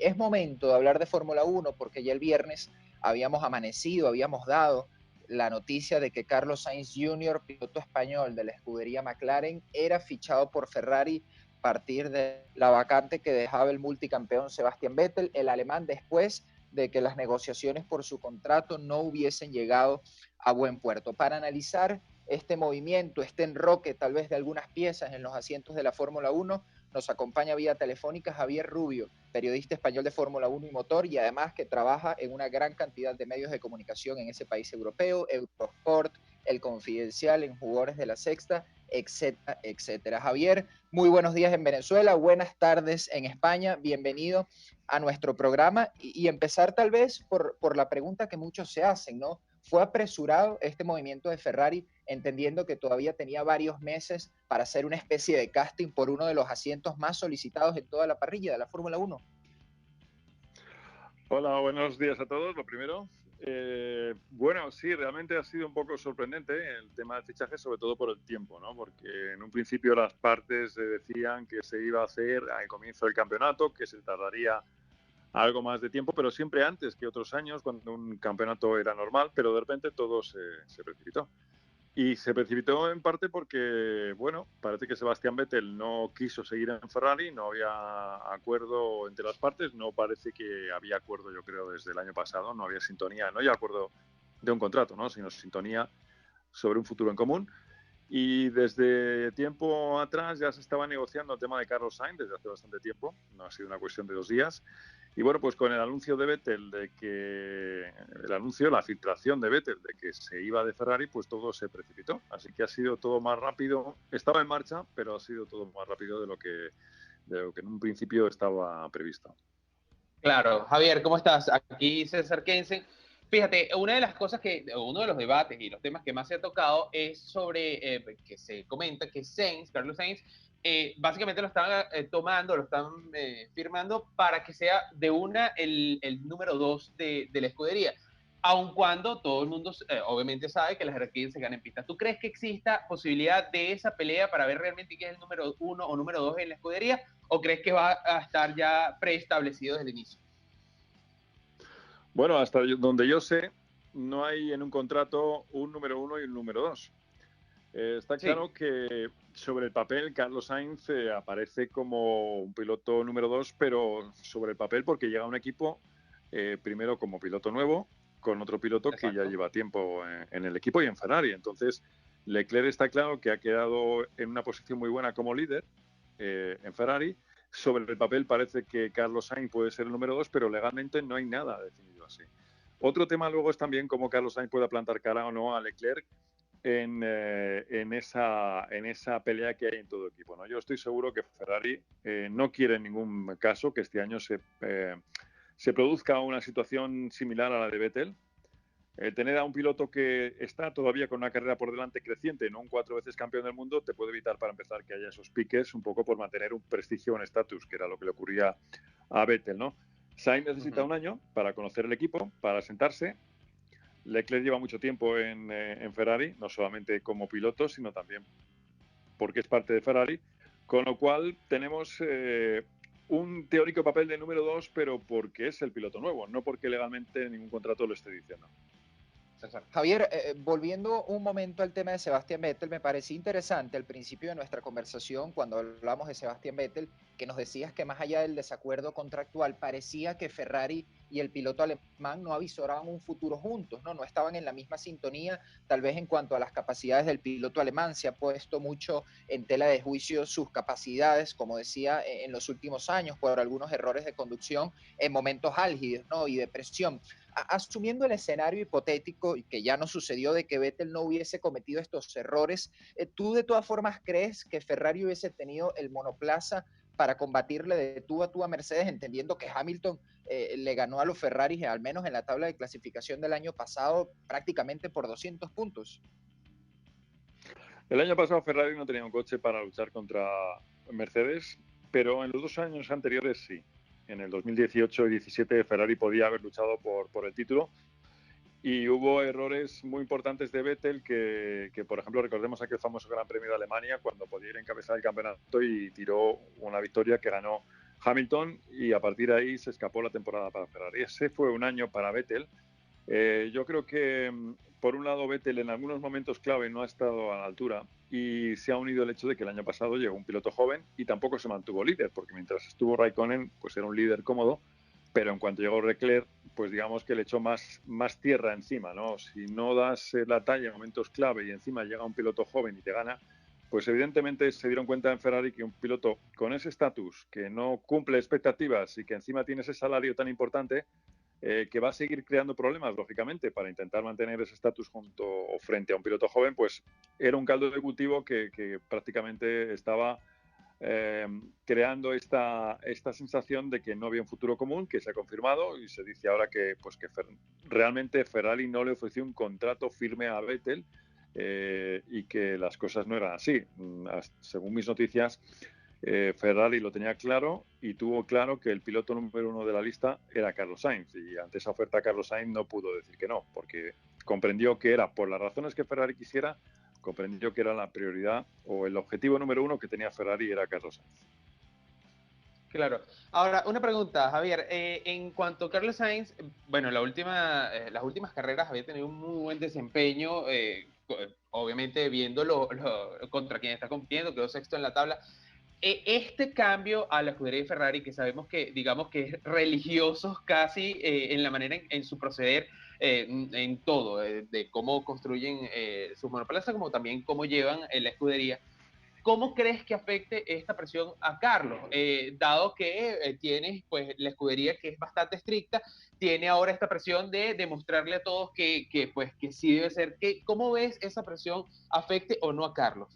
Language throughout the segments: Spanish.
es momento de hablar de Fórmula 1 porque ya el viernes habíamos amanecido, habíamos dado la noticia de que Carlos Sainz Jr., piloto español de la escudería McLaren, era fichado por Ferrari a partir de la vacante que dejaba el multicampeón Sebastian Vettel, el alemán, después de que las negociaciones por su contrato no hubiesen llegado a buen puerto. Para analizar este movimiento, este enroque tal vez de algunas piezas en los asientos de la Fórmula 1, nos acompaña vía telefónica Javier Rubio, periodista español de Fórmula 1 y motor, y además que trabaja en una gran cantidad de medios de comunicación en ese país europeo, Eurosport, El Confidencial, en Jugadores de la Sexta, etcétera, etcétera. Javier, muy buenos días en Venezuela, buenas tardes en España, bienvenido a nuestro programa y empezar tal vez por la pregunta que muchos se hacen, ¿no? ¿Fue apresurado este movimiento de Ferrari, entendiendo que todavía tenía varios meses para hacer una especie de casting por uno de los asientos más solicitados en toda la parrilla de la Fórmula 1? Hola, buenos días a todos. Lo primero, bueno, sí, realmente ha sido un poco sorprendente el tema de fichaje, sobre todo por el tiempo, ¿no? Porque en un principio las partes decían que se iba a hacer al comienzo del campeonato, que se tardaría algo más de tiempo, pero siempre antes que otros años, cuando un campeonato era normal, pero de repente todo se precipitó. Y se precipitó en parte porque, bueno, parece que Sebastián Vettel no quiso seguir en Ferrari, no había acuerdo entre las partes, no parece que había acuerdo, yo creo, desde el año pasado, no había sintonía, no había acuerdo de un contrato, ¿no? Sino sintonía sobre un futuro en común. Y desde tiempo atrás ya se estaba negociando el tema de Carlos Sainz desde hace bastante tiempo, no ha sido una cuestión de 2 días. Y bueno, pues con el anuncio de Vettel la filtración de Vettel de que se iba de Ferrari, pues todo se precipitó. Así que ha sido todo más rápido, estaba en marcha, pero ha sido todo más rápido de lo que en un principio estaba previsto. Claro, Javier, ¿cómo estás? Aquí César Kensen. Fíjate, uno de los debates y los temas que más se ha tocado es sobre que se comenta que Carlos Sainz, básicamente lo están tomando, lo están firmando para que sea de una el número 2 de la escudería. Aun cuando todo el mundo obviamente sabe que las jerarquías se ganan en pista. ¿Tú crees que exista posibilidad de esa pelea para ver realmente quién es el número 1 o número 2 en la escudería? ¿O crees que va a estar ya preestablecido desde el inicio? Bueno, hasta donde yo sé, no hay en un contrato un número 1 y un número 2. Está Sí, claro que sobre el papel Carlos Sainz aparece como un piloto número 2, pero sobre el papel porque llega a un equipo, primero como piloto nuevo, con otro piloto que ya exacto. lleva tiempo en el equipo y en Ferrari. Entonces, Leclerc está claro que ha quedado en una posición muy buena como líder en Ferrari. Sobre el papel parece que Carlos Sainz puede ser el número 2, pero legalmente no hay nada definido así. Otro tema luego es también cómo Carlos Sainz pueda plantar cara o no a Leclerc en esa pelea que hay en todo equipo, ¿no? Yo estoy seguro que Ferrari no quiere en ningún caso que este año se produzca una situación similar a la de Vettel. Tener a un piloto que está todavía con una carrera por delante creciente, no un 4 veces campeón del mundo, te puede evitar para empezar que haya esos piques un poco por mantener un prestigio o un estatus, que era lo que le ocurría a Vettel, ¿no? Sainz necesita un año para conocer el equipo, para sentarse. Leclerc lleva mucho tiempo en Ferrari, no solamente como piloto, sino también porque es parte de Ferrari, con lo cual tenemos un teórico papel de número 2, pero porque es el piloto nuevo, no porque legalmente ningún contrato lo esté diciendo. Javier, volviendo un momento al tema de Sebastián Vettel, me pareció interesante al principio de nuestra conversación, cuando hablamos de Sebastián Vettel, que nos decías que más allá del desacuerdo contractual, parecía que Ferrari y el piloto alemán no avisoraban un futuro juntos, ¿no? No estaban en la misma sintonía, tal vez en cuanto a las capacidades del piloto alemán. Se ha puesto mucho en tela de juicio sus capacidades, como decía, en los últimos años, por algunos errores de conducción en momentos álgidos, ¿no? Y de presión. Asumiendo el escenario hipotético y que ya no sucedió de que Vettel no hubiese cometido estos errores, ¿tú de todas formas crees que Ferrari hubiese tenido el monoplaza para combatirle de tú a Mercedes, entendiendo que Hamilton le ganó a los Ferraris, al menos en la tabla de clasificación del año pasado, prácticamente por 200 puntos? El año pasado Ferrari no tenía un coche para luchar contra Mercedes, pero en los 2 años anteriores sí. En el 2018 y 2017 Ferrari podía haber luchado por el título y hubo errores muy importantes de Vettel que, por ejemplo, recordemos aquel famoso Gran Premio de Alemania cuando podía ir a encabezar el campeonato y tiró una victoria que ganó Hamilton, y a partir de ahí se escapó la temporada para Ferrari. Ese fue un año para Vettel. Yo creo que, por un lado, Vettel en algunos momentos clave no ha estado a la altura, y se ha unido el hecho de que el año pasado llegó un piloto joven y tampoco se mantuvo líder, porque mientras estuvo Raikkonen, pues era un líder cómodo, pero en cuanto llegó Leclerc, pues digamos que le echó más tierra encima, ¿no? Si no das la talla en momentos clave y encima llega un piloto joven y te gana, pues evidentemente se dieron cuenta en Ferrari que un piloto con ese estatus, que no cumple expectativas y que encima tiene ese salario tan importante, que va a seguir creando problemas, lógicamente, para intentar mantener ese estatus junto o frente a un piloto joven, pues era un caldo de cultivo que prácticamente estaba creando esta sensación de que no había un futuro común, que se ha confirmado, y se dice ahora que, pues que realmente Ferrari no le ofreció un contrato firme a Vettel, y que las cosas no eran así. Según mis noticias, Ferrari lo tenía claro y tuvo claro que el piloto número 1 de la lista era Carlos Sainz, y ante esa oferta Carlos Sainz no pudo decir que no, porque comprendió que era, por las razones que Ferrari quisiera, comprendió que era la prioridad o el objetivo número 1 que tenía Ferrari era Carlos Sainz. Claro. Ahora, una pregunta, Javier. En cuanto a Carlos Sainz, bueno, las últimas carreras había tenido un muy buen desempeño, obviamente viendo contra quién está compitiendo, quedó sexto en la tabla. Este cambio a la escudería de Ferrari, que sabemos que, digamos que es religiosos casi en la manera en su proceder, en todo, de cómo construyen sus monoplazas, como también cómo llevan la escudería. ¿Cómo crees que afecte esta presión a Carlos? Dado que tienes pues la escudería que es bastante estricta, tiene ahora esta presión de demostrarle a todos pues, que sí debe ser. ¿Cómo ves esa presión afecte o no a Carlos?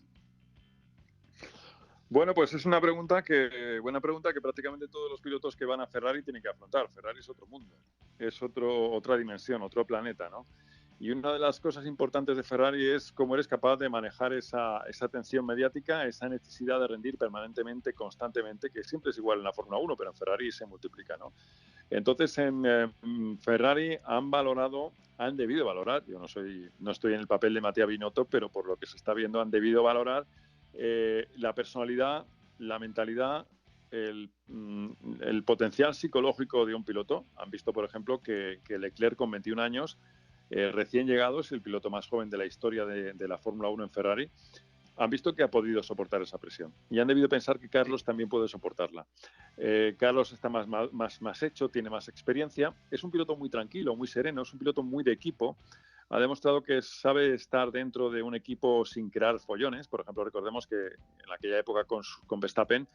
Bueno, pues es buena pregunta que prácticamente todos los pilotos que van a Ferrari tienen que afrontar. Ferrari es otro mundo, es otra dimensión, otro planeta, ¿no? Y una de las cosas importantes de Ferrari es cómo eres capaz de manejar esa tensión mediática, esa necesidad de rendir permanentemente, constantemente, que siempre es igual en la Fórmula 1, pero en Ferrari se multiplica, ¿no? Entonces, en Ferrari han debido valorar, yo no estoy en el papel de Mattia Binotto, pero por lo que se está viendo han debido valorar la personalidad, la mentalidad, el potencial psicológico de un piloto. Han visto, por ejemplo, que Leclerc, con 21 años, recién llegado, es el piloto más joven de la historia de la Fórmula 1 en Ferrari. Han visto que ha podido soportar esa presión y han debido pensar que Carlos también puede soportarla. Carlos está más hecho, tiene más experiencia, es un piloto muy tranquilo, muy sereno, es un piloto muy de equipo. Ha demostrado que sabe estar dentro de un equipo sin crear follones. Por ejemplo, recordemos que en aquella época con Verstappen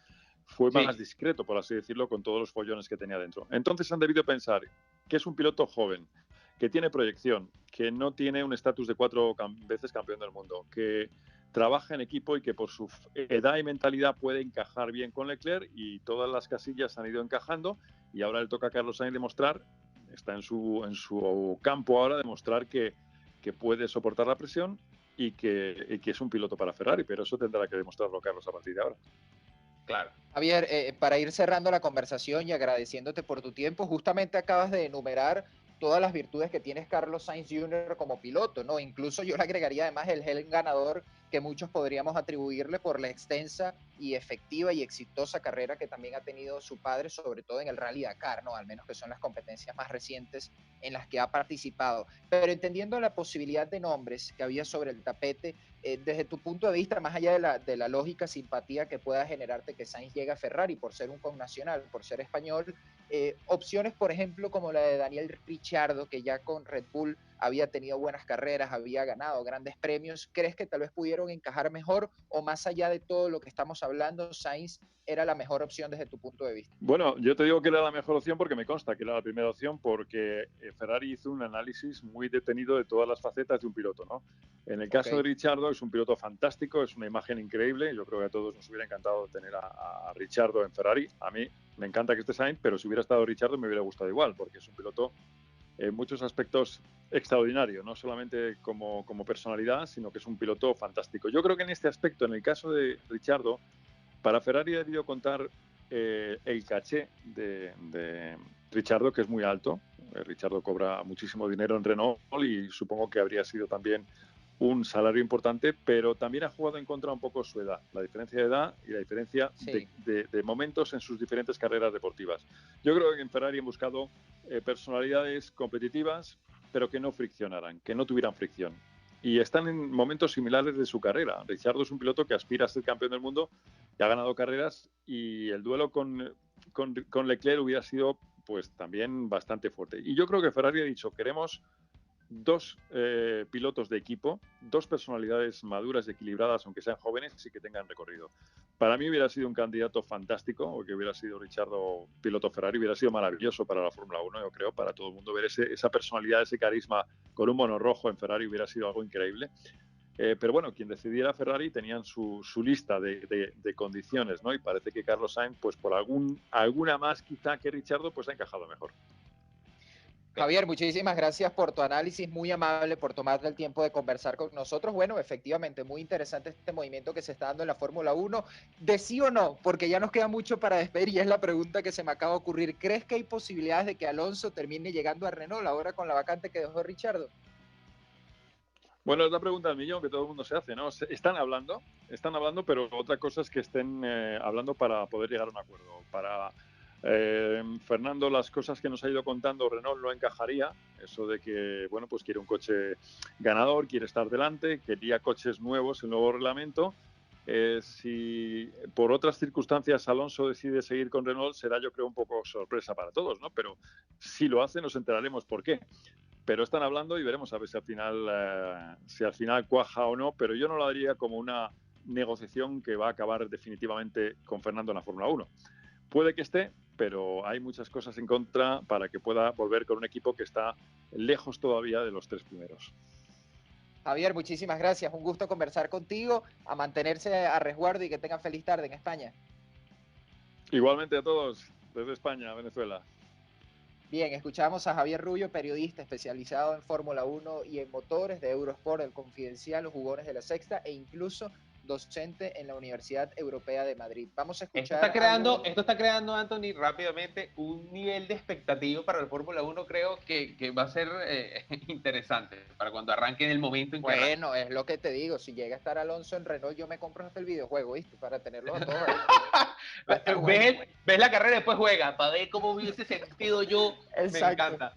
fue más discreto, por así decirlo, con todos los follones que tenía dentro. Entonces han debido pensar que es un piloto joven, que tiene proyección, que no tiene un estatus de 4 veces campeón del mundo, que trabaja en equipo y que por su edad y mentalidad puede encajar bien con Leclerc, y todas las casillas han ido encajando, y ahora le toca a Carlos Sainz demostrar, está en su campo ahora, demostrar que puede soportar la presión y que es un piloto para Ferrari, pero eso tendrá que demostrarlo Carlos a partir de ahora. Claro. Javier, para ir cerrando la conversación y agradeciéndote por tu tiempo, justamente acabas de enumerar todas las virtudes que tiene Carlos Sainz Jr. como piloto, ¿no? Incluso yo le agregaría además el gen ganador que muchos podríamos atribuirle por la extensa y efectiva y exitosa carrera que también ha tenido su padre, sobre todo en el Rally Dakar, ¿no? Al menos que son las competencias más recientes en las que ha participado. Pero entendiendo la posibilidad de nombres que había sobre el tapete, desde tu punto de vista, más allá de la lógica simpatía que pueda generarte que Sainz llegue a Ferrari por ser un connacional, por ser español, opciones, por ejemplo, como la de Daniel Ricciardo, que ya con Red Bull había tenido buenas carreras, había ganado grandes premios, ¿crees que tal vez pudieron encajar mejor, o más allá de todo lo que estamos hablando, Sainz era la mejor opción desde tu punto de vista? Bueno, yo te digo que era la mejor opción porque me consta que era la primera opción, porque Ferrari hizo un análisis muy detenido de todas las facetas de un piloto, ¿no? En el caso de Ricciardo, es un piloto fantástico, es una imagen increíble. Yo creo que a todos nos hubiera encantado tener a Ricciardo en Ferrari. A mí me encanta que esté Sainz, pero si hubiera estado Ricciardo me hubiera gustado igual, porque es un piloto en muchos aspectos extraordinario, no solamente como personalidad, sino que es un piloto fantástico. Yo creo que en este aspecto, en el caso de Ricciardo, para Ferrari ha debido contar el caché de Ricciardo, que es muy alto. Ricciardo cobra muchísimo dinero en Renault y supongo que habría sido también un salario importante, pero también ha jugado en contra un poco su edad, la diferencia de edad y la diferencia Sí. de momentos en sus diferentes carreras deportivas. Yo creo que en Ferrari han buscado personalidades competitivas, pero que no friccionaran, que no tuvieran fricción. Y están en momentos similares de su carrera. Ricciardo es un piloto que aspira a ser campeón del mundo, que ha ganado carreras, y el duelo con Leclerc hubiera sido pues también bastante fuerte. Y yo creo que Ferrari ha dicho, queremos dos pilotos de equipo, dos personalidades maduras y equilibradas, aunque sean jóvenes y que tengan recorrido. Para mí hubiera sido un candidato fantástico, o que hubiera sido Ricciardo piloto Ferrari, hubiera sido maravilloso para la Fórmula 1, yo creo, para todo el mundo. Ver esa personalidad, ese carisma con un mono rojo en Ferrari hubiera sido algo increíble. Pero bueno, quien decidiera Ferrari tenían su lista de condiciones, ¿no? Y parece que Carlos Sainz, pues por alguna más quizá que Ricciardo, pues ha encajado mejor. Javier, muchísimas gracias por tu análisis, muy amable por tomarte el tiempo de conversar con nosotros. Bueno, efectivamente, muy interesante este movimiento que se está dando en la Fórmula 1. ¿De sí o no? Porque ya nos queda mucho para despedir y es la pregunta que se me acaba de ocurrir. ¿Crees que hay posibilidades de que Alonso termine llegando a Renault ahora con la vacante que dejó Ricciardo? Bueno, es la pregunta del millón que todo el mundo se hace, ¿no? Están hablando, pero otra cosa es que estén hablando para poder llegar a un acuerdo. Para Fernando, las cosas que nos ha ido contando, Renault no encajaría. Eso de que, bueno, pues quiere un coche ganador, quiere estar delante, quería coches nuevos, el nuevo reglamento. Si por otras circunstancias Alonso decide seguir con Renault, será, yo creo, un poco sorpresa para todos, ¿no? Pero si lo hace, nos enteraremos por qué. Pero están hablando y veremos a ver si al final cuaja o no, pero yo no lo daría como una negociación que va a acabar definitivamente con Fernando en la Fórmula 1. Puede que esté, pero hay muchas cosas en contra para que pueda volver con un equipo que está lejos todavía de los 3 primeros. Javier, muchísimas gracias. Un gusto conversar contigo, a mantenerse a resguardo y que tengan feliz tarde en España. Igualmente a todos, desde España, Venezuela. Bien, escuchamos a Javier Rubio, periodista especializado en Fórmula 1 y en motores de Eurosport, El Confidencial, Los Jugones de la Sexta e incluso docente en la Universidad Europea de Madrid. Vamos a escuchar algo. Esto está creando, Anthony, rápidamente un nivel de expectativa para el Fórmula 1, creo que va a ser interesante para cuando arranque, en el momento en que arranque. Bueno, es lo que te digo, si llega a estar Alonso en Renault, yo me compro hasta el videojuego, ¿viste? Para tenerlos a todos ahí. Va a estar bueno. ¿Ves la carrera y después juega? Para ver cómo hubiese sentido yo. Me Exacto. encanta.